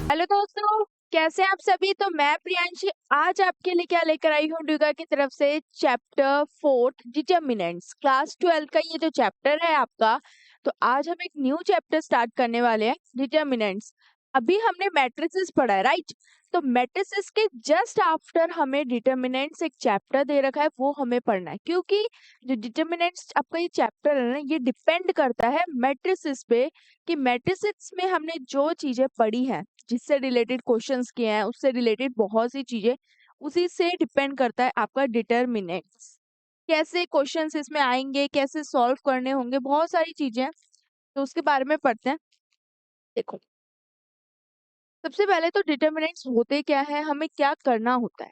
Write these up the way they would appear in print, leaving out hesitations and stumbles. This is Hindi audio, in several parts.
हेलो दोस्तों, कैसे हैं आप सभी। तो मैं प्रियांशी आज आपके लिए क्या लेकर आई हूँ ड्यूगा की तरफ से चैप्टर 4 डिटर्मिनेंट्स क्लास 12 का ये जो चैप्टर है आपका। तो आज हम एक न्यू चैप्टर स्टार्ट करने वाले हैं डिटर्मिनेंट्स। अभी हमने मैट्रिसेस पढ़ा है, राइट। तो मैट्रिसेस के जस्ट आफ्टर हमें डिटर्मिनेंट्स एक चैप्टर दे रखा है, वो हमें पढ़ना है क्योंकि जो डिटर्मिनेंट्स आपका ये चैप्टर है ना, ये डिपेंड करता है मैट्रिसेस पे कि मैट्रिसेस में हमने जो चीजें पढ़ी हैं, जिससे रिलेटेड क्वेश्चंस किए हैं, उससे रिलेटेड बहुत सी चीजें, उसी से डिपेंड करता है आपका डिटर्मिनेंट्स। कैसे क्वेश्चंस इसमें आएंगे, कैसे सॉल्व करने होंगे, बहुत सारी चीजें हैं। तो उसके बारे में पढ़ते हैं। देखो, सबसे पहले तो डिटर्मिनेंट्स होते क्या है, हमें क्या करना होता है।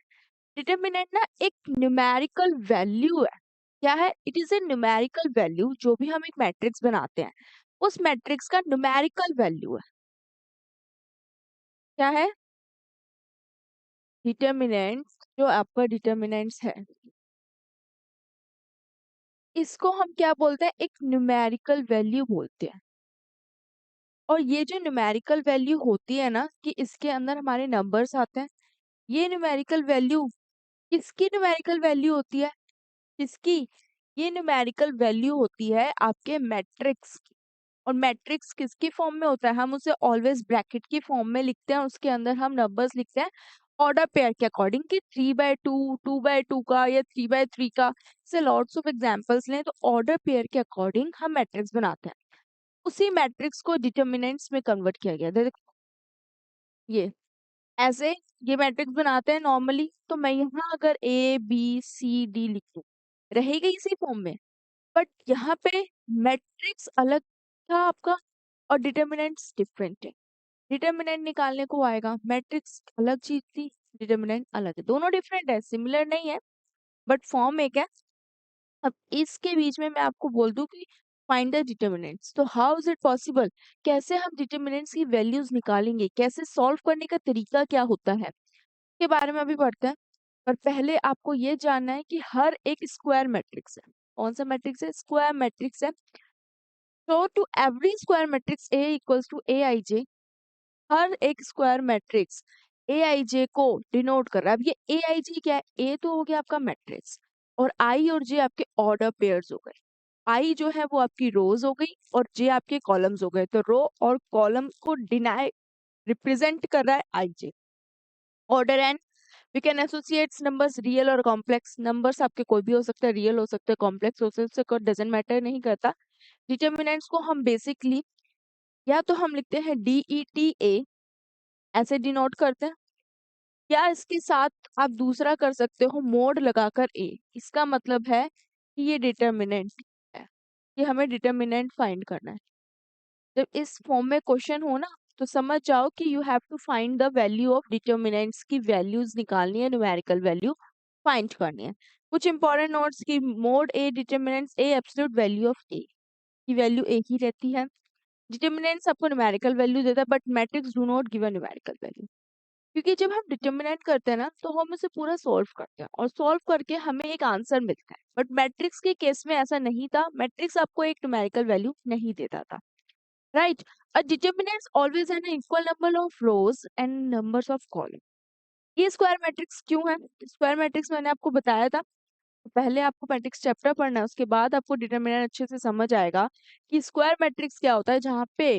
डिटर्मिनेंट ना एक न्यूमेरिकल वैल्यू है। क्या है? It is a numerical value. जो भी हम एक मैट्रिक्स बनाते हैं, उस मैट्रिक्स का न्यूमेरिकल वैल्यू है। क्या है? डिटर्मिनेंट्स, जो आपका डिटर्मिनेंट्स है, इसको हम क्या बोलते हैं? एक न्यूमेरिकल वैल्यू बोलते हैं। और ये जो न्यूमेरिकल वैल्यू होती है ना, कि इसके अंदर हमारे नंबर्स आते हैं। ये न्यूमेरिकल वैल्यू किसकी न्यूमेरिकल वैल्यू होती है? किसकी? ये न्यूमेरिकल वैल्यू होती है आपके मैट्रिक्स की। और मैट्रिक्स किसकी फॉर्म में होता है? हम उसे ऑलवेज ब्रैकेट की फॉर्म में लिखते हैं, उसके अंदर हम नंबर्स लिखते हैं ऑर्डर पेयर के अकॉर्डिंग, कि 3/2, 2/2 का या 3/3 का। से लॉट्स ऑफ एग्जांपल्स लें तो ऑर्डर पेयर के अकॉर्डिंग हम मैट्रिक्स बनाते हैं। उसी मैट्रिक्स को डिटर्मिनेंट्स में कन्वर्ट किया गया। देखो, ये ऐसे ये मैट्रिक्स बनाते हैं नॉर्मली। तो मैं यहाँ अगर ABCD लिखूं, रहेगा इसी फॉर्म में। बट यहाँ पे मैट्रिक्स अलग था आपका और डिटर्मिनेंट्स डिफरेंट है। डिटर्मिनेंट निकालने को आएगा, मैट्रिक्स अलग चीज थी, डिटर्मिनेंट अलग है। दोनों डिफरेंट है, सिमिलर नहीं है, बट फॉर्म एक है। अब इसके बीच में मैं आपको बोल दूं कि फाइंड द डिटर्मिनेंट्स। तो हाउ इज इट पॉसिबल? कैसे हम डिटर्मिनेंट्स की वैल्यूज निकालेंगे, कैसे सॉल्व करने का तरीका क्या होता है, के बारे में अभी पढ़ते हैं। पर पहले आपको ये जानना है कि हर एक स्क्वायर मैट्रिक्स है। कौन सा मैट्रिक्स है? स्क्वायर मैट्रिक्स है। So to every square matrix A equals to Aij, हर एक स्क्वायर मैट्रिक्स Aij को डिनोट कर रहा है। अब ये Aij क्या है? A तो हो गया आपका मैट्रिक्स, और I और J आपके ऑर्डर पेयर्स हो गए। I जो है वो आपकी रोज हो गई और J आपके कॉलम्स हो गए। तो रो और कॉलम को डिनाई रिप्रेजेंट कर रहा है Ij। Order n, we can associate numbers real और कॉम्प्लेक्स। नंबर्स आपके कोई भी हो सकता है, रियल हो सकते हैं, कॉम्प्लेक्स हो सकते हैं, डजेंट मैटर, नहीं करता। डिटर्मिनेंट्स को हम बेसिकली या तो हम लिखते हैं DETA, ऐसे डिनोट करते हैं, या इसके साथ आप दूसरा कर सकते हो मोड लगाकर A। इसका मतलब है कि ये डिटर्मिनेंट है, ये हमें डिटर्मिनेंट फाइंड करना है। जब इस फॉर्म में क्वेश्चन हो ना, तो समझ जाओ कि you have to find the value of determinants की वैल्यूज निकालनी है, न्यूमेरिकल वैल्यू फाइंड करनी है। कुछ इंपॉर्टेंट नोट्स की mod A determinants A absolute value of A की वैल्यू एक ही रहती है। डिटर्मिनेंट्स आपको न्यूमेरिकल वैल्यू देता है, but matrix do not give a numerical value. क्योंकि जब हम डिटर्मिनेंट करते हैं ना, तो हम उसे पूरा सॉल्व करते हैं और सॉल्व करके हमें एक आंसर मिलता है। बट मैट्रिक्स के केस में ऐसा नहीं था, मैट्रिक्स आपको एक न्यूमेरिकल वैल्यू नहीं देता था, right. A determinants always an equal number of rose and numbers of column. ये स्क्वायर मैट्रिक्स क्यों है? स्क्वायर मैट्रिक्स मैंने आपको बताया था। तो पहले आपको मैट्रिक्स चैप्टर पढ़ना है, उसके बाद आपको डिटरमिनेंट अच्छे से समझ आएगा कि स्क्वायर मैट्रिक्स क्या होता है। जहाँ पे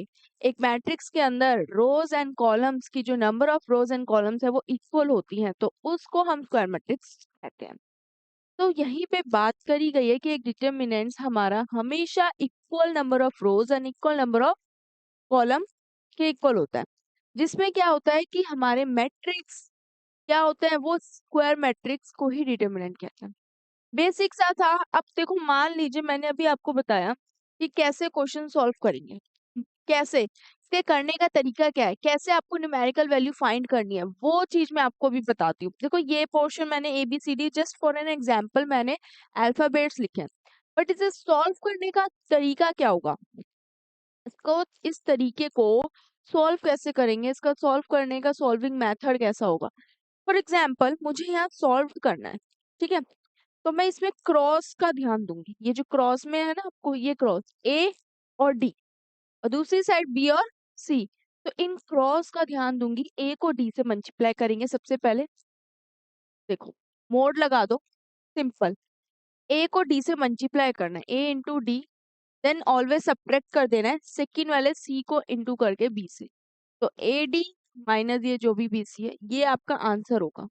एक मैट्रिक्स के अंदर रोज एंड कॉलम्स की जो number of rose and columns है वो इक्वल होती हैं, तो उसको हम स्क्वायर मैट्रिक्स कहते हैं। तो यहीं पे बात करी गई है कि एक डिटरमिनेंट्स हमारा हमेशा equal number of rose and equal number of column के इक्वल होता है। जिसमें क्या होता है कि हमारे मैट्रिक्स क्या होते हैं, वो स्क्वायर मैट्रिक्स को ही डिटरमिनेंट कहते हैं। बेसिक सा था। अब देखो, मान लीजिए मैंने अभी आपको बताया कि कैसे क्वेश्चन सॉल्व करेंगे, कैसे इसके करने का तरीका क्या है, कैसे आपको न्यूमेरिकल वैल्यू फाइंड करनी है, वो चीज मैं आपको भी बताती हूँ। देखो, ये पोर्शन मैंने ABCD just for an example मैंने अल्फाबेट्स लिखे हैं, बट इसे सॉल्व करने का तरीका क्या होगा, इसको इस तरीके को सॉल्व कैसे करेंगे, इसका सॉल्व करने का सॉल्विंग मेथड कैसा होगा। फॉर एग्जाम्पल, मुझे यहाँ सॉल्व करना है, ठीक है। तो मैं इसमें क्रॉस का ध्यान दूंगी। ये जो क्रॉस में है ना, आपको ये क्रॉस A और D, और दूसरी साइड B और C। तो इन क्रॉस का ध्यान दूंगी, ए को डी से मल्टीप्लाई करेंगे सबसे पहले। देखो मोड लगा दो, सिंपल। ए को डी से मल्टीप्लाई करना है, A into D, then always subtract कर देना है सेकेंड वाले सी को इंटू करके बी से। तो ए डी माइनस ये जो भी बी सी है, ये आपका आंसर होगा।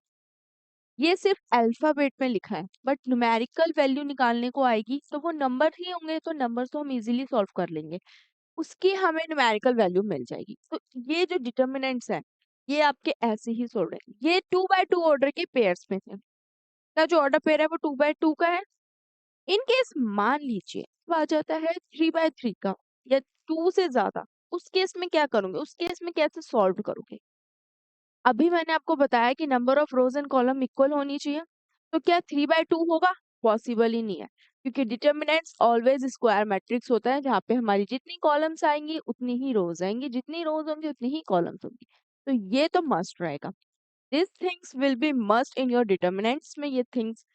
ये सिर्फ अल्फाबेट में लिखा है, बट न्यूमेरिकल वैल्यू निकालने को आएगी तो वो नंबर ही होंगे, तो नंबर तो हम इजीली सॉल्व कर लेंगे, उसकी हमें न्यूमेरिकल वैल्यू मिल जाएगी। तो ये जो डिटर्मिनेंट्स हैं, ये आपके ऐसे ही सोल्व है। ये 2x2 ऑर्डर के पेयर्स में थे, का जो ऑर्डर पेयर है वो 2x2 का है। इन केस मान लीजिए तो आ जाता है 3x3 का या 2 से ज्यादा, उस केस में क्या करोगे, उस केस में कैसे सॉल्व करोगे? अभी मैंने आपको बताया कि number of rose and column equal होनी चाहिए, तो क्या 3x2 होगा? पॉसिबल ही नहीं है, क्योंकि डिटर्मिनेंट्स ऑलवेज स्क्वायर मैट्रिक्स होता है, जहाँ पे हमारी जितनी कॉलम्स आएंगी उतनी ही रोज आएंगी, जितनी रोज होंगी उतनी ही कॉलम्स होंगी। तो ये तो मस्ट रहेगा, this things will be must in your determinants में, ये थिंग्स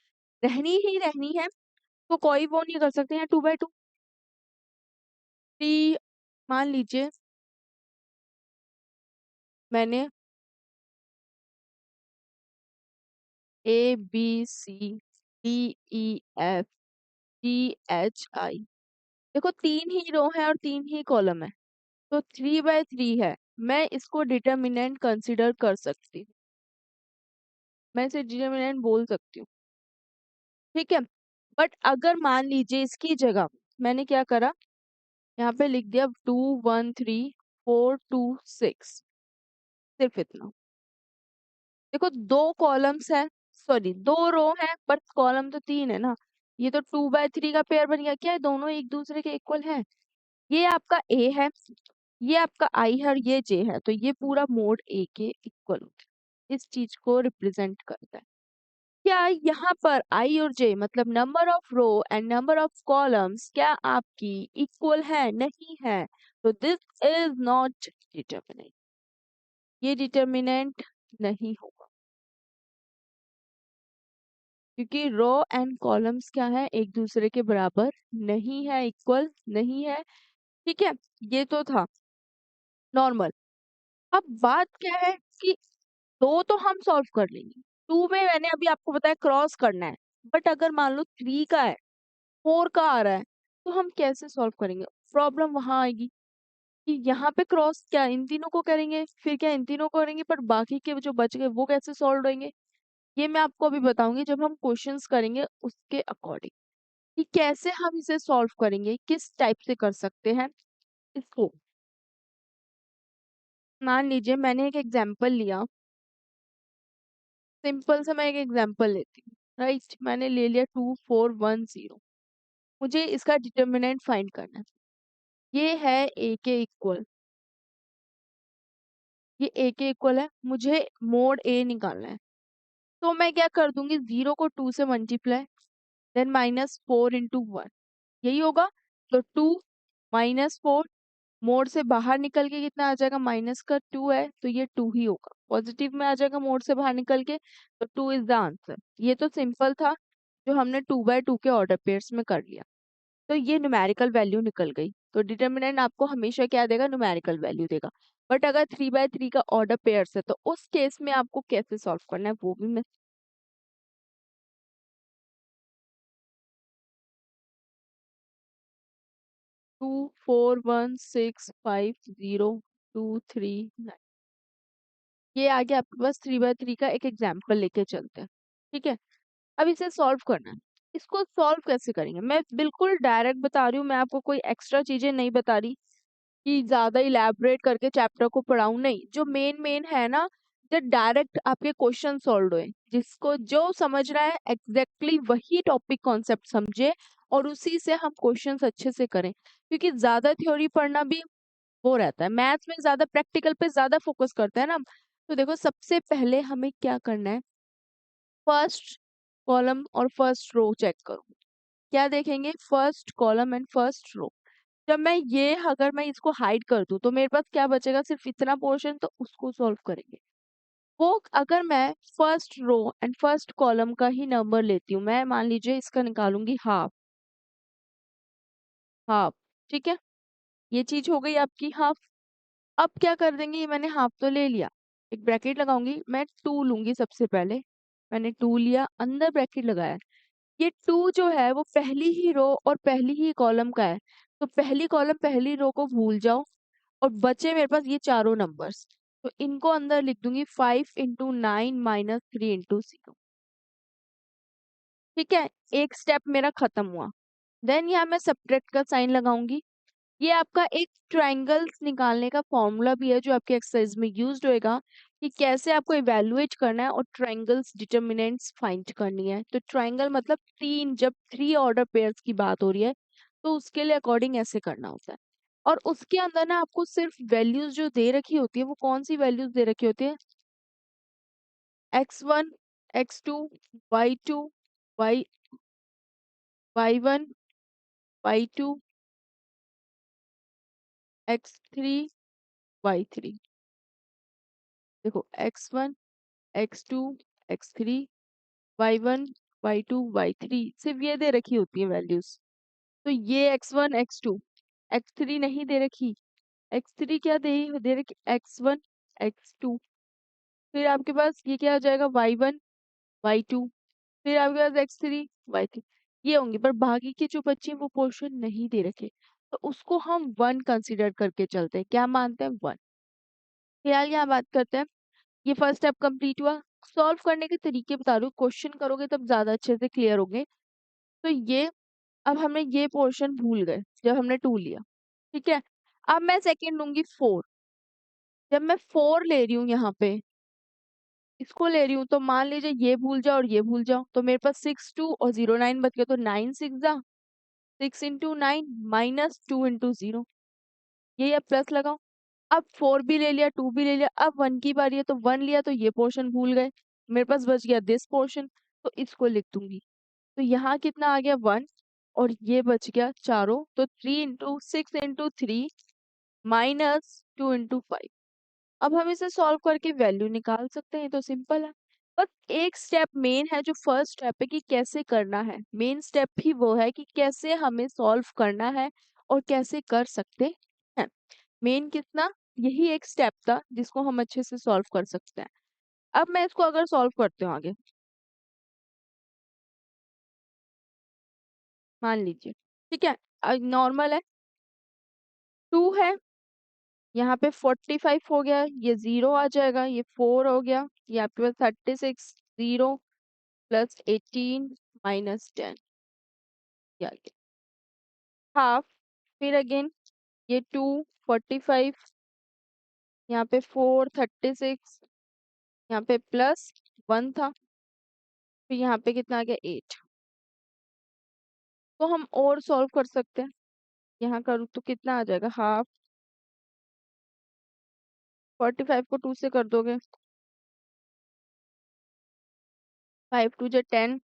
रहनी ही रहनी है। तो कोई वो नहीं कर सकते हैं 2x2। मान लीजिए मैंने A B C D E F G H I, देखो 3 ही रो है और 3 ही कॉलम है, तो 3x3 है। मैं इसको डिटर्मिनेंट कंसिडर कर सकती हूँ, मैं इसे डिटर्मिनेंट बोल सकती हूँ, ठीक है। बट अगर मान लीजिए इसकी जगह मैंने क्या करा, यहाँ पे लिख दिया 2 1 3 4 2 6, सिर्फ इतना। देखो 2 कॉलम्स है, सॉरी 2 रो है, बट कॉलम तो 3 है ना, ये तो 2x3 का पेयर बन गया। क्या है, दोनों एक दूसरे के इक्वल है। ये आपका ए है, ये आपका आई है और ये जे है, तो ये पूरा मोड ए के इक्वल होता है, इस चीज को रिप्रेजेंट करता है। क्या यहाँ पर आई और जे मतलब number of row and number of columns क्या आपकी इक्वल है? नहीं है, तो दिस इज नॉट डिटर्मिनेंट, ये डिटर्मिनेंट नहीं होगा, क्योंकि रो एंड कॉलम्स क्या है, एक दूसरे के बराबर नहीं है, इक्वल नहीं है, ठीक है। ये तो था नॉर्मल। अब बात क्या है कि दो तो हम सॉल्व कर लेंगे, 2 में मैंने अभी आपको बताया क्रॉस करना है, बट अगर मान लो 3 का है, 4 का आ रहा है, तो हम कैसे सॉल्व करेंगे? प्रॉब्लम वहां आएगी कि यहाँ पे क्रॉस क्या इन तीनों को करेंगे, फिर क्या इन तीनों को करेंगे, पर बाकी के जो बच गए वो कैसे सॉल्व होंगे? ये मैं आपको अभी बताऊंगी जब हम क्वेश्चंस करेंगे उसके अकॉर्डिंग, कि कैसे हम इसे सॉल्व करेंगे, किस टाइप से कर सकते हैं इसको। मान लीजिए मैंने एक एग्जाम्पल लिया, सिंपल सा मैं एक एग्जाम्पल लेती हूँ, राइट। मैंने ले लिया 2 4 1 0, मुझे इसका डिटर्मिनेंट फाइंड करना है। ये है ए के इक्वल, ये ए के इक्वल है, मुझे मोड ए निकालना है। तो मैं क्या कर दूंगी, 0 को 2 से मल्टीप्लाई, देन -4 × 1, यही होगा। तो 2 - 4, मोड से बाहर निकल के कितना आ जाएगा, -2 है, तो ये 2 ही होगा। पॉजिटिव में आ जाएगा मोड से बाहर निकल के, तो 2 इज द आंसर। ये तो सिंपल था, जो हमने 2x2 के ऑर्डर पेयर्स में कर लिया, तो ये न्यूमेरिकल वैल्यू निकल गई। तो डिटर्मिनेंट आपको हमेशा क्या देगा, न्यूमेरिकल वैल्यू देगा। बट अगर 3x3 का ऑर्डर पेयर्स है, तो उस केस में आपको कैसे सॉल्व करना है वो भी मैं 2 4 1 6 5 0 2 3 9, ये आगे आपके पास 3x3 का एक एग्जाम्पल लेके चलते हैं, ठीक है। अब इसे सॉल्व करना है, इसको सॉल्व कैसे करेंगे मैं बिल्कुल डायरेक्ट बता रही हूँ, मैं आपको कोई एक्स्ट्रा चीजें नहीं बता रही कि ज्यादा इलेबोरेट करके चैप्टर को पढ़ाऊं, नहीं। जो मेन मेन है ना, जो डायरेक्ट आपके क्वेश्चन सॉल्व हुए, जिसको जो समझ रहा है एग्जैक्टली वही टॉपिक कॉन्सेप्ट समझे और उसी से हम क्वेश्चंस अच्छे से करें, क्योंकि ज्यादा थ्योरी पढ़ना भी वो रहता है, मैथ्स में ज्यादा प्रैक्टिकल पे ज्यादा फोकस करते हैं ना। तो देखो सबसे पहले हमें क्या करना है, फर्स्ट कॉलम और फर्स्ट रो चेक करो। क्या देखेंगे, first column and first row. जब मैं ये अगर मैं इसको हाइड कर दूं तो मेरे पास क्या बचेगा, सिर्फ इतना पोर्शन, तो उसको सॉल्व करेंगे। वो अगर मैं first row and first column का ही नंबर लेती हूँ, मैं मान लीजिए इसका निकालूंगी हाफ, हाफ, ठीक है। ये चीज हो गई आपकी हाफ। अब क्या कर देंगे, ये मैंने हाफ तो ले लिया, एक ब्रैकेट लगाऊंगी, मैं 2 लूंगी सबसे पहले। मैंने 2 लिया, अंदर ब्रैकेट लगाया। ये 2 जो है वो पहली ही रो और पहली ही कॉलम का है, तो पहली कॉलम पहली रो को भूल जाओ, और बचे मेरे पास ये चारों नंबर्स। तो इनको अंदर लिख दूंगी 5 × 9 - 3 × 0। ठीक है, एक स्टेप मेरा खत्म हुआ। देन यहाँ मैं सब्ट्रैक्ट का साइन लगाऊंगी। ये आपका एक ट्रायंगल्स निकालने का फॉर्मूला भी है जो आपके एक्सरसाइज में यूज्ड होएगा, कि कैसे आपको इवेलुएट करना है और ट्रायंगल्स डिटर्मिनेंट्स फाइंड करनी है। तो ट्रायंगल मतलब तीन, जब 3 ऑर्डर पेयर्स की बात हो रही है तो उसके लिए अकॉर्डिंग ऐसे करना होता है। और उसके अंदर ना आपको सिर्फ वैल्यूज जो दे रखी होती है, वो कौन सी वैल्यूज दे रखी होती है, x1, x2, y2, y y1, y2, x3, y3। देखो x1, x2, x3, y1, y2, y3, सिर्फ ये दे रखी होती है वैल्यूज। तो ये x1, x2, x3 नहीं दे रखी। x3 क्या दे रखी, x1, x2। फिर आपके पास ये क्या हो जाएगा, y1, y2। फिर आपके पास x3, y3। ये होंगे, पर बाकी के जो बच्चे हैं वो पोर्शन नहीं दे रखे, तो उसको हम 1 कंसीडर करके चलते हैं। क्या मानते हैं, 1। फिलहाल यहाँ बात करते हैं, ये फर्स्ट स्टेप कंप्लीट हुआ। सॉल्व करने के तरीके बता रही हूँ, क्वेश्चन करोगे तब ज्यादा अच्छे से क्लियर होंगे। तो ये, अब हमने ये पोर्शन भूल गए जब हमने 2 लिया। ठीक है, अब मैं सेकंड लूंगी 4। जब मैं 4 ले रही हूँ यहाँ पे, इसको ले रही हूँ, तो मान लीजिए ये भूल जाओ और ये भूल जाओ, तो मेरे पास 6 2 और 0 9 बच गया। तो 9 6 जा 6 × 9 -2 × 0। ये अब प्लस लगाओ। अब 4 भी ले लिया, 2 भी ले लिया, अब 1 की बारी है, तो 1 लिया तो ये पोर्शन भूल गए। मेरे पास बच गया दिस पोर्शन, तो इसको लिख दूंगी। तो यहाँ कितना आ गया, 1। और ये बच गया चारों, तो 3 × 6 × 3 -2 × 5। अब हम इसे सॉल्व करके वैल्यू निकाल सकते हैं, तो सिंपल है। बस एक स्टेप मेन है, जो फर्स्ट स्टेप है कि कैसे करना है। मेन स्टेप ही वो है कि कैसे हमें सॉल्व करना है और कैसे कर सकते हैं। मेन कितना, यही एक स्टेप था जिसको हम अच्छे से सॉल्व कर सकते हैं। अब मैं इसको अगर सॉल्व करती हूँ आगे, मान लीजिए, ठीक है, नॉर्मल है, 2 है, यहाँ पे 45 हो गया, ये 0 आ जाएगा, ये 4 हो गया, ये आपके पास 36, 0 +18 -10, ये आ गया हाफ। फिर अगेन ये 2, 45, यहाँ पे 4, 36, यहाँ पे +1 था, फिर यहाँ पे कितना आ गया, 8। तो हम और सॉल्व कर सकते हैं। यहाँ करूँ तो कितना आ जाएगा, हाफ। 45 को 2 से कर दोगे, 5 2 जा 10,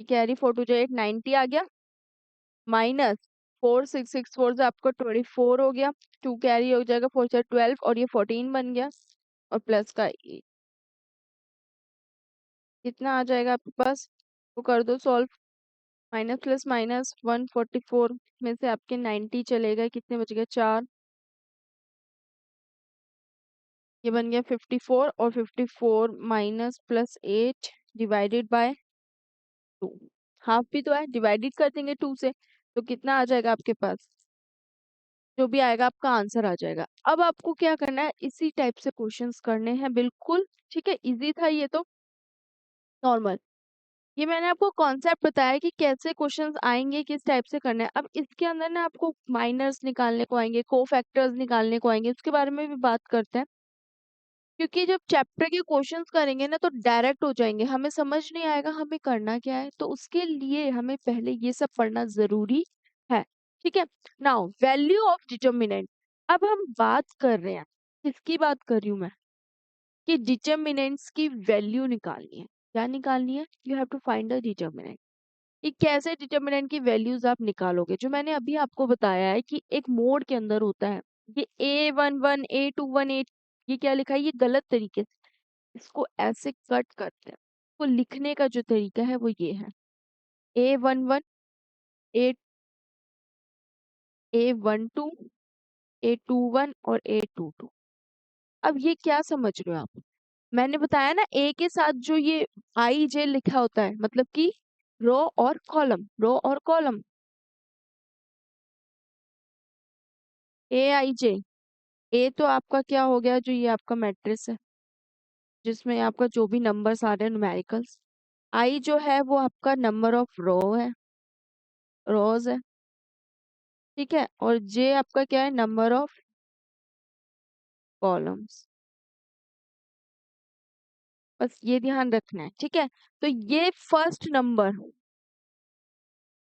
कैरी 4 2 जा 8, 90 आ गया, -4 6 6 4 से आपको 24 हो गया, 2 कैरी हो जाएगा, 4 से 12, और ये 14 बन गया, और प्लस का 8। कितना आ जाएगा आपके पास, वो कर दो सॉल्व। माइनस प्लस माइनस 144 में से आपके 90 चलेगा, कितने बच गए, 4। ये बन गया 54, और 54 -+8 डिवाइडेड बाय 2। हाफ भी तो है, डिवाइडेड कर देंगे 2 से, तो कितना आ जाएगा आपके पास, जो भी आएगा आपका आंसर आ जाएगा। अब आपको क्या करना है, इसी टाइप से क्वेश्चंस करने हैं बिल्कुल। ठीक है, इजी था ये तो, नॉर्मल। ये मैंने आपको कॉन्सेप्ट बताया कि कैसे क्वेश्चंस आएंगे, किस टाइप से करना है। अब इसके अंदर ना आपको माइनर्स निकालने को आएंगे, को फैक्टर्स निकालने को आएंगे, उसके बारे में भी बात करते हैं। क्योंकि जब चैप्टर के क्वेश्चंस करेंगे ना तो डायरेक्ट हो जाएंगे, हमें समझ नहीं आएगा हमें करना क्या है, तो उसके लिए हमें पहले ये सब पढ़ना जरूरी है। ठीक है, नाउ वैल्यू ऑफ डिटर्मिनेंट। अब हम बात कर रहे हैं, किसकी बात कर रही हूँ मैं, कि डिटर्मिनेंट्स की वैल्यू निकालनी है। क्या निकालनी है, you have to find the determinant. ये कैसे डिटर्मिनेंट की वैल्यूज आप निकालोगे, जो मैंने अभी आपको बताया है कि एक मोड के अंदर होता है। ये A11 A21 A, ये क्या लिखा है, ये गलत तरीके से, इसको ऐसे कट करते हैं। तो लिखने का जो तरीका है वो ये है, A11 A A12 A21 और A22। अब ये क्या समझ रहे हो आप? मैंने बताया ना, ए के साथ जो ये आई जे लिखा होता है मतलब कि रो और कॉलम, रो और कॉलम। ए आई जे, ए तो आपका क्या हो गया, जो ये आपका मैट्रिक्स है जिसमें आपका जो भी नंबर्स आ रहे हैं न्यूमेरिकल्स। आई जो है वो आपका नंबर ऑफ रो है, रोज है, ठीक है। और जे आपका क्या है, नंबर ऑफ कॉलम्स। बस ये ध्यान रखना है, ठीक है। तो ये फर्स्ट नंबर,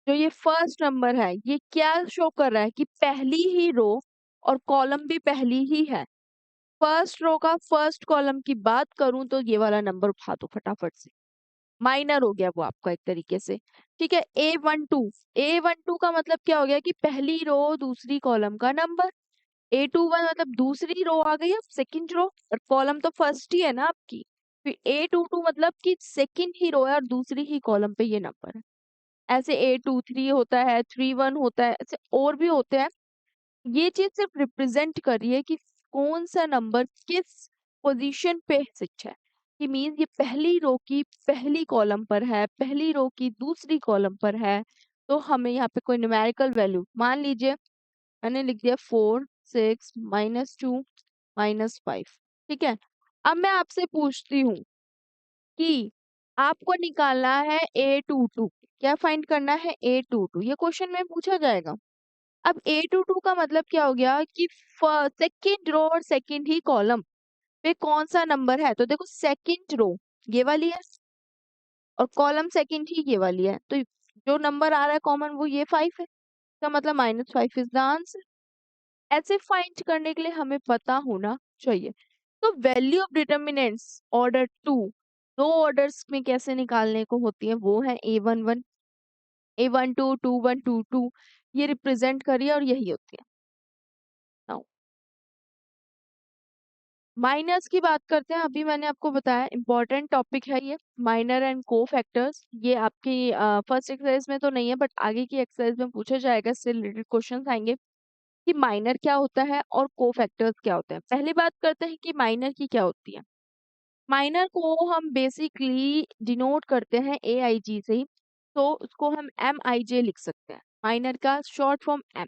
जो ये फर्स्ट नंबर है, ये क्या शो कर रहा है कि पहली ही रो और कॉलम भी पहली ही है। फर्स्ट रो का फर्स्ट कॉलम की बात करूं तो ये वाला नंबर उठा दो फटाफट से, माइनर हो गया वो आपका एक तरीके से, ठीक है। A12, A12 का मतलब क्या हो गया कि पहली रो दूसरी कॉलम का नंबर। A21 मतलब दूसरी रो आ गई है, सेकंड रो, और कॉलम तो फर्स्ट ही है ना आपकी। फिर A22 मतलब कि सेकंड ही रो है और दूसरी ही कॉलम पे ये नंबर है। ऐसे A23 होता है, 31 होता है, ऐसे और भी होते हैं। ये चीज सिर्फ रिप्रेजेंट कर रही है कि कौन सा नंबर किस पोजीशन पे स्थित है। कि मीन्स ये पहली रो की पहली कॉलम पर है, पहली रो की दूसरी कॉलम पर है। तो हमें यहाँ पे कोई न्यूमेरिकल वैल्यू, मान लीजिए मैंने लिख दिया 4 6 -2 -5, ठीक है। अब मैं आपसे पूछती हूँ कि आपको निकालना है A22, क्या फाइंड करना है A22, ये क्वेश्चन में पूछा जाएगा। अब A22 का मतलब क्या हो गया कि सेकंड रो और सेकंड ही कॉलम पे कौन सा नंबर है। तो देखो सेकंड रो ये वाली है और कॉलम सेकंड ही ये वाली है, तो जो नंबर आ रहा है कॉमन वो ये 5 है, इसका मतलब -5 इज द आंसर। ऐसे फाइंड करने के लिए हमें पता होना चाहिए। तो वैल्यू ऑफ डिटर्मिनेंट्स ऑर्डर 2 दो ऑर्डर्स में कैसे निकालने को होती है, वो है A11 A12 21 22, ये रिप्रेजेंट करिए और यही होती है। Now, माइनर्स की बात करते हैं। अभी मैंने आपको बताया इंपॉर्टेंट टॉपिक है ये, माइनर एंड को फैक्टर्स। ये आपकी फर्स्ट एक्सरसाइज में तो नहीं है बट आगे की एक्सरसाइज में पूछा जाएगा, इससे रिलेटेड क्वेश्चंस आएंगे कि माइनर क्या होता है और को फैक्टर्स क्या होते हैं। पहली बात करते हैं कि माइनर की क्या होती है। माइनर को हम बेसिकली डिनोट करते हैं ए आई जी से ही, तो उसको हम एम आई जे लिख सकते हैं, माइनर का शॉर्ट फॉर्म एम,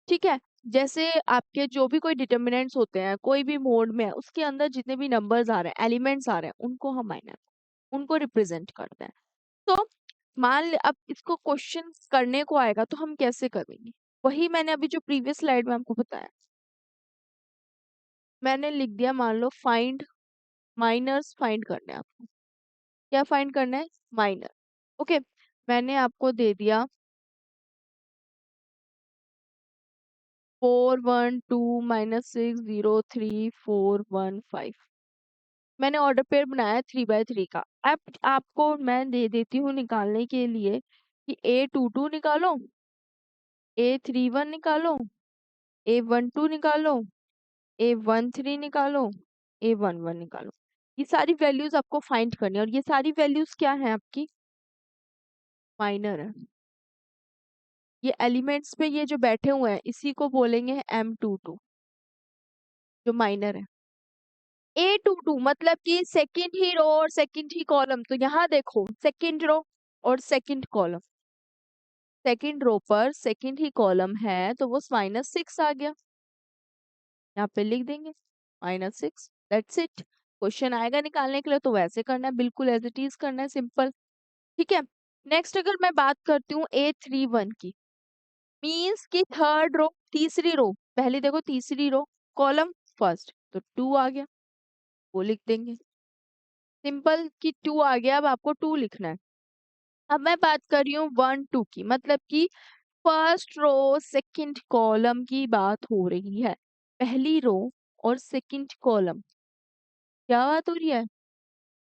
ठीक है। जैसे आपके जो भी कोई डिटर्मिनेंट्स होते हैं कोई भी मोड में है, उसके अंदर जितने भी नंबर्स आ रहे हैं, एलिमेंट्स आ रहे हैं, उनको हम माइनर, उनको रिप्रेजेंट करते हैं। तो अब इसको क्वेश्चन करने को आएगा तो हम कैसे करेंगे, वही मैंने अभी जो प्रीवियस स्लाइड में आपको बताया। मैंने लिख दिया, मान लो फाइंड माइनर्स, फाइंड करना है आपको। क्या फाइंड करना है, माइनर, ओके। मैंने आपको दे दिया 4 1 2 -6 0 3 4 1 5। मैंने ऑर्डर पेयर बनाया है 3 बाय 3 का। अब आपको मैं दे देती हूँ निकालने के लिए कि A22 निकालो, A31 निकालो, A12 निकालो, A13 निकालो, A11 निकालो। ये सारी वैल्यूज आपको फाइंड करनी है और ये सारी वैल्यूज क्या है आपकी, माइनर है। ये एलिमेंट्स पे ये जो बैठे हुए हैं इसी को बोलेंगे M22, जो माइनर है। A22 मतलब कि सेकंड ही रो और सेकंड ही कॉलम, तो यहाँ देखो सेकंड रो और सेकंड कॉलम, सेकंड रो पर सेकंड ही कॉलम है तो वो -6 आ गया, यहाँ पे लिख देंगे -6, दैट्स इट। क्वेश्चन आएगा निकालने के लिए तो वैसे करना है, बिल्कुल एज इट इज करना है, सिंपल, ठीक है। नेक्स्ट अगर मैं बात करती हूँ A31 की, मीन्स की थर्ड रो, तीसरी रो, पहले देखो तीसरी रो, कॉलम फर्स्ट, तो 2 आ गया, वो लिख देंगे, सिंपल कि 2 आ गया। अब आपको 2 लिखना है। अब मैं बात कर रही हूँ 1 2 की, मतलब कि फर्स्ट रो सेकंड कॉलम की बात हो रही है, पहली रो और सेकंड कॉलम, क्या बात हो रही है,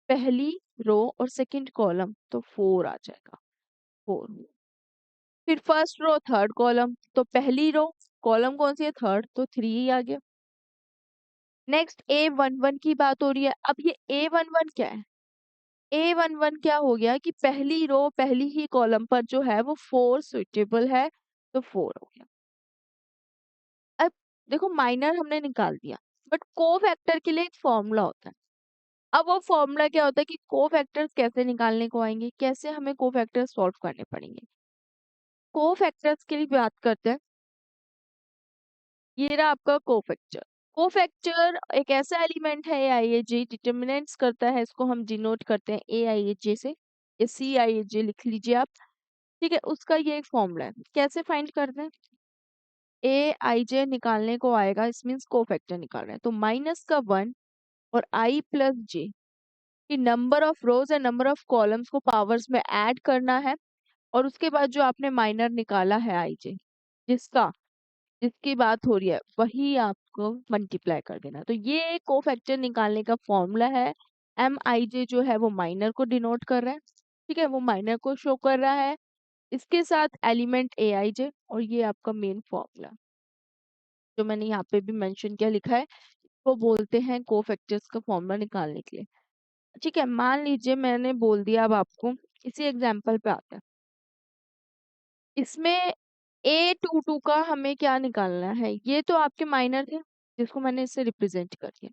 पहली रो और सेकंड कॉलम, तो 4 आ जाएगा, 4। फिर फर्स्ट रो थर्ड कॉलम, तो पहली रो कॉलम कौन सी है, थर्ड, तो 3 ही आ गया। नेक्स्ट A11 की बात हो रही है। अब ये A11 क्या है, A11 क्या हो गया कि पहली रो पहली ही कॉलम पर जो है वो 4 सुइटेबल है, तो 4 हो गया। अब देखो माइनर हमने निकाल दिया, बट कोफैक्टर के लिए एक फॉर्मूला होता है। अब वो फॉर्मूला क्या होता है कि कोफैक्टर्स कैसे निकालने को आएंगे, कैसे हमें कोफैक्टर्स सॉल्व करने पड़ेंगे। कोफैक्टर्स के लिए बात करते हैं। ये रहा आपका कोफैक्टर। कोफैक्टर एक ऐसा एलिमेंट है, AIAJ डिटर्मिनेंट्स करता है, इसको हम डिनोट करते हैं AIAJ से, या CIAJ लिख लीजिए आप। ठीक है, उसका ये एक फॉर्मूला है। कैसे फाइंड करते हैं, AIJ निकालने को आएगा, इस मीन्स कोफैक्टर निकाल रहे हैं, तो माइनस का 1 और I प्लस J कि number of rose and number of columns को पावर्स में ऐड करना है, और उसके बाद जो आपने माइनर निकाला है IJ, जिसका जिसकी बात हो रही है, वही आपको मल्टीप्लाई कर देना। तो ये कोफैक्टर निकालने का फॉर्मूला है। MIJ जो है वो माइनर को डिनोट कर रहा है, ठीक है, वो माइनर को शो कर रहा है, इसके साथ एलिमेंट AIJ, और ये आपका मेन फॉर्मूला जो मैंने यहाँ पे भी मेंशन किया, लिखा है, वो बोलते हैं कोफैक्टर्स का फॉर्मूला निकालने के लिए। ठीक है, मान लीजिए मैंने बोल दिया, अब आपको इसी एग्जाम्पल पे आता है। इसमें A22 का हमें क्या निकालना है, ये तो आपके माइनर थे जिसको मैंने इससे रिप्रेजेंट कर दिया,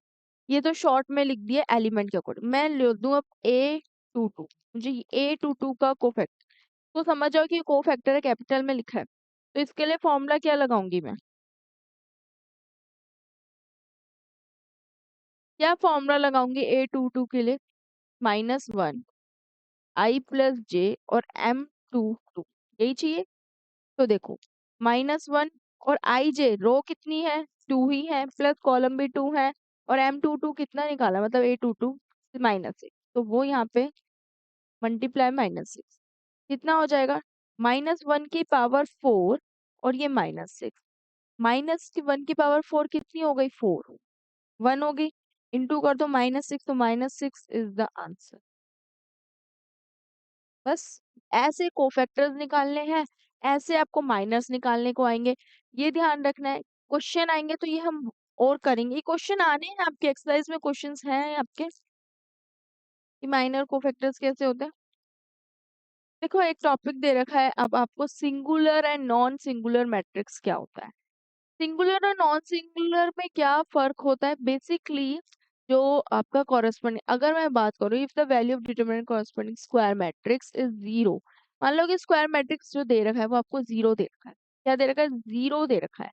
ये तो शॉर्ट में लिख दिया एलिमेंट के अकॉर्डिंग। मैं लिख दूं अब A22, मुझे A22 का कोफैक्टर, तो समझ जाओ कि कोफैक्टर है, कैपिटल में लिखा है, तो इसके लिए फॉर्मूला क्या लगाऊंगी मैं, क्या फॉर्मूला लगाऊंगी A22 के लिए, -1 I प्लस J और M22, यही चाहिए। तो देखो -1 और IJ रो कितनी है, 2 ही है, प्लस कॉलम भी 2 है, और M22 कितना निकाला, मतलब A22 -6, तो वो यहाँ पे मल्टीप्लाई -6 कितना हो जाएगा, -1 की पावर 4 और ये -6, -1 की पावर 4 कितनी हो गई, 4, 1 होगी, इंटू कर दो -6, तो -6 इज द आंसर। बस ऐसे कोफैक्टर्स निकालने हैं, ऐसे आपको माइनस निकालने को आएंगे, ये ध्यान रखना है। क्वेश्चन आएंगे तो ये हम और करेंगे, क्वेश्चन आने हैं आपके एक्सरसाइज में, क्वेश्चंस हैं आपके कि माइनर कोफैक्टर्स कैसे होते हैं। देखो एक टॉपिक दे रखा है, अब आपको singular and non singular matrix क्या होता है। सिंगुलर और नॉन सिंगुलर में क्या फर्क होता है, बेसिकली जो आपका कॉरेस्पॉन्डिंग, अगर मैं बात करूँ, if the value of determinant corresponding square matrix is 0, मान लो कि स्क्वायर मैट्रिक्स जो दे रखा है वो आपको 0 दे रखा है, क्या दे रखा है, 0 दे रखा है,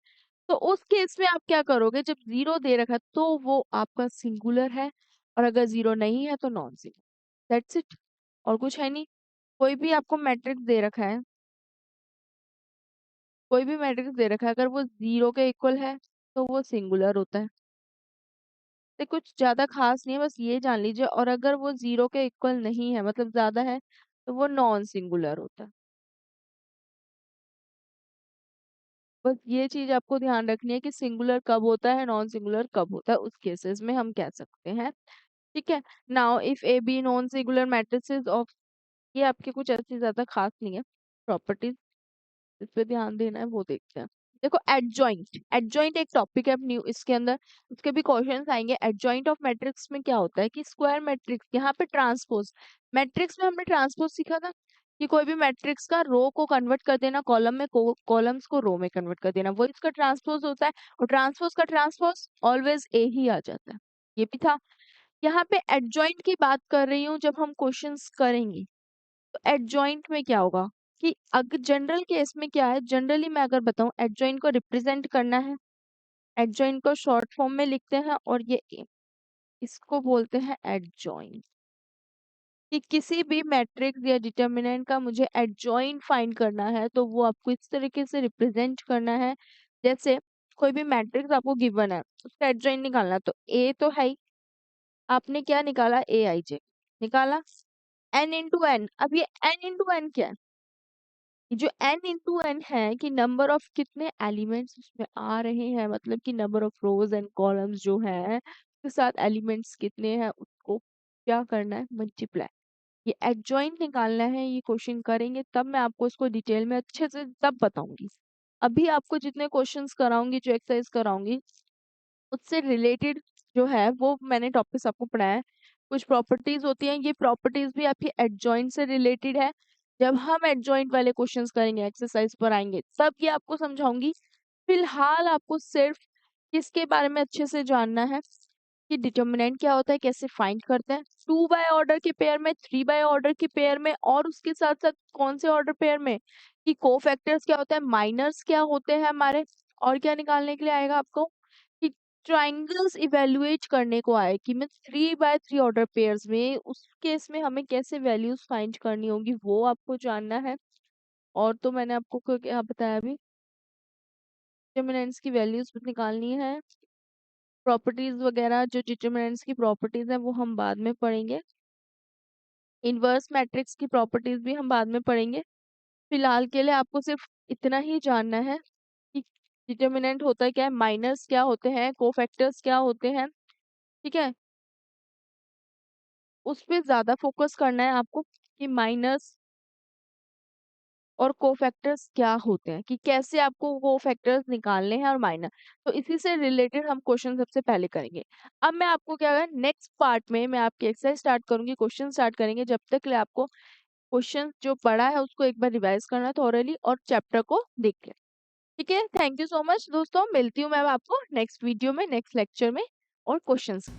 तो उस केस में आप क्या करोगे, जब 0 दे रखा है तो वो आपका सिंगुलर है, और अगर 0 नहीं है तो नॉन सिंगुलर, दैट्स इट, और कुछ है नहीं। कोई भी आपको मैट्रिक्स दे रखा है, कोई भी मैट्रिक्स दे रखा है, अगर वो 0 के इक्वल है तो वो सिंगुलर होता है, तो कुछ ज्यादा खास नहीं है, बस ये जान लीजिए, और अगर वो 0 के इक्वल नहीं है, मतलब ज्यादा है, तो वो नॉन सिंगुलर होता है। बस ये चीज आपको ध्यान रखनी है कि सिंगुलर कब होता है, नॉन सिंगुलर कब होता है, उस केसेस में हम कह सकते हैं। ठीक है, now if A B non singular matrices of, ये आपके कुछ ऐसी ज्यादा खास नहीं है प्रॉपर्टीज, इस पे ध्यान देना है, वो देखते हैं। देखो एडजॉइंट, एडजॉइंट एक टॉपिक है न्यू, इसके अंदर उसके भी क्वेश्चंस आएंगे। एडजॉइंट ऑफ मैट्रिक्स में क्या होता है कि स्क्वायर मैट्रिक्स, यहाँ पे ट्रांसपोज, मैट्रिक्स में हमने ट्रांसपोज सीखा था कि कोई भी मैट्रिक्स का रो को कन्वर्ट कर देना कॉलम में, कॉलम्स को रो में कन्वर्ट कर देना, वो इसका ट्रांसपोज होता है, और ट्रांसपोज का ट्रांसपोज ऑलवेज ए ही आ जाता है, ये भी था। यहाँ पे एडजॉइंट की बात कर रही हूँ, जब हम क्वेश्चंस करेंगे तो एडजॉइंट में क्या होगा कि अगर जनरल केस में क्या है, जनरली मैं अगर बताऊं, एडजॉइंट को रिप्रेजेंट करना है, एडजॉइंट को शॉर्ट फॉर्म में लिखते हैं, और ये इसको बोलते हैं एडजॉइंट, कि किसी भी मैट्रिक्स या डिटर्मिनेंट का मुझे एडजॉइंट फाइंड करना है तो वो आपको इस तरीके से रिप्रेजेंट करना है। जैसे कोई भी मैट्रिक्स आपको गिवन है, उसका एडजॉइंट निकालना है, तो ए तो है ही, आपने क्या निकाला, AIJ निकाला, n इंटू एन, अब ये n इंटू एन क्या है, जो n इंटू एन है कि नंबर ऑफ कितने एलिमेंट्स उसमें आ रहे हैं, मतलब कि number of rose and columns जो है उसके साथ एलिमेंट्स कितने हैं, उसको क्या करना है, मल्टीप्लाई। ये एडजॉइंट निकालना है, ये क्वेश्चन करेंगे तब मैं आपको इसको डिटेल में अच्छे से तब बताऊंगी। अभी आपको जितने क्वेश्चंस कराऊंगी, जो एक्सरसाइज कराऊंगी, उससे रिलेटेड जो है वो मैंने टॉपिक्स आपको पढ़ाया है। कुछ प्रॉपर्टीज होती हैं, ये प्रॉपर्टीज भी आपकी एडजॉइंट से रिलेटेड है, जब हम एडजॉइंट वाले क्वेश्चंस करेंगे, एक्सरसाइज पर आएंगे, तब ये आपको समझाऊंगी। फिलहाल आपको सिर्फ किसके बारे में अच्छे से जानना है कि डिटर्मिनेंट क्या होता है, कैसे फाइंड करते हैं 2 बाय ऑर्डर के पेयर में, 3 बाय ऑर्डर के पेयर में, और उसके साथ साथ कौन से ऑर्डर पेयर में कि कोफैक्टर्स क्या होता है, माइनर्स क्या होते हैं हमारे, और क्या निकालने के लिए आएगा आपको कि ट्राइंगल्स इवेल्युएट करने को आए कि मैं 3 बाय 3 ऑर्डर पेयर्स में उस केस में हमें कैसे वैल्यूज फाइंड करनी होगी वो आपको जानना है। और तो मैंने आपको क्या बताया अभी, डिटर्मिनेंट्स की वैल्यूज निकालनी है, प्रॉपर्टीज वगैरह जो डिटर्मिनेंट्स की प्रॉपर्टीज है वो हम बाद में पढ़ेंगे, इनवर्स मैट्रिक्स की प्रॉपर्टीज भी हम बाद में पढ़ेंगे। फिलहाल के लिए आपको सिर्फ इतना ही जानना है कि डिटर्मिनेंट होता है क्या है, माइनस क्या होते हैं, कोफैक्टर्स क्या होते हैं, ठीक है, उस पे ज्यादा फोकस करना है आपको कि माइनस और कोफैक्टर्स क्या होते हैं, कि कैसे आपको कोफैक्टर्स निकालने हैं और माइनस। तो इसी से रिलेटेड हम क्वेश्चन सबसे पहले करेंगे। अब मैं आपको क्या है, नेक्स्ट पार्ट में मैं आपकी एक्सरसाइज स्टार्ट करूंगी, क्वेश्चन स्टार्ट करेंगे, जब तक के लिए आपको क्वेश्चन जो पढ़ा है उसको एक बार रिवाइज करना थॉरली और चैप्टर को देख के। ठीक है, थैंक यू सो मच दोस्तों, मिलती हूँ मैं आपको नेक्स्ट वीडियो में, नेक्स्ट लेक्चर में और क्वेश्चंस।